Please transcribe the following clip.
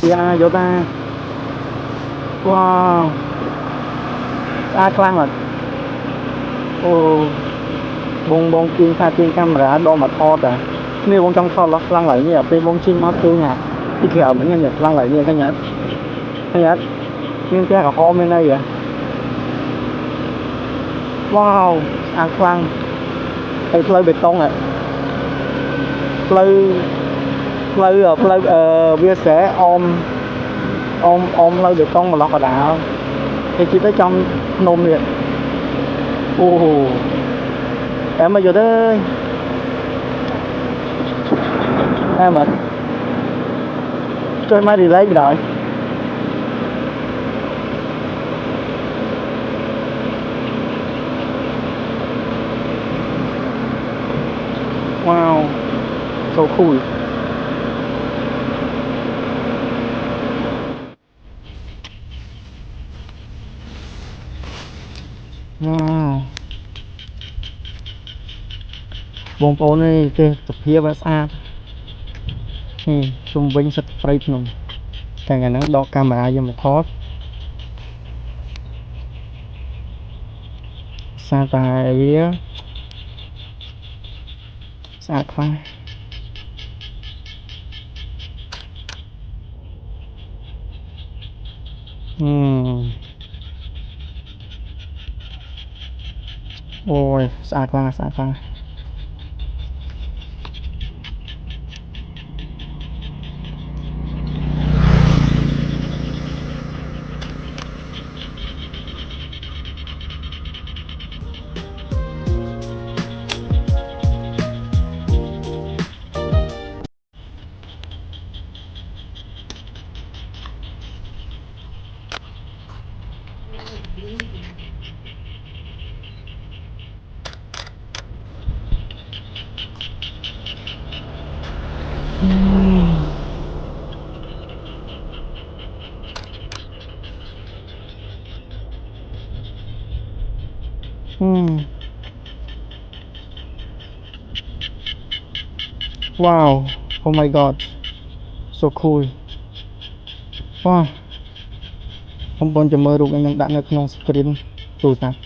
dạ vô ta. Wow, xa khoan rồi. Ồ, bông bông kim pha trên camera đo mặt to à. Nếu bông trong kho lắc lăng lại như là bên bông chim mát tư nhà. Đi kèo mấy nhân nhật lăng lại như cái nhật. Cái nhật. Nhưng cái cả kho bên đây kìa. Wow, xa khoan. Đây phơi bê tông ạ. Phơi phơi bia sẽ ôm lâu bê tông mà lọt vào đảo. Thì chỉ tới trong nôm liền. Ồ, em bây giờ đấy. Em mà chơi máy đi lấy bị đợi. Wow, so cool. Wow, បងប្អូននេះទេសភាពវាស្អាតនេះជុំវិញសិតព្រៃភ្នំតែថ្ងៃហ្នឹងដកកាមេរ៉ាយកមកថតសារតែវាស្អាតខ្លាំងអូយស្អាតខ្លាំងស្អាតខ្លាំង Wow, oh my god, so cool. Wow, បងប្អូនចាំមើលរូបនឹងដាក់នៅក្នុង screen ទូរស័ព្ទ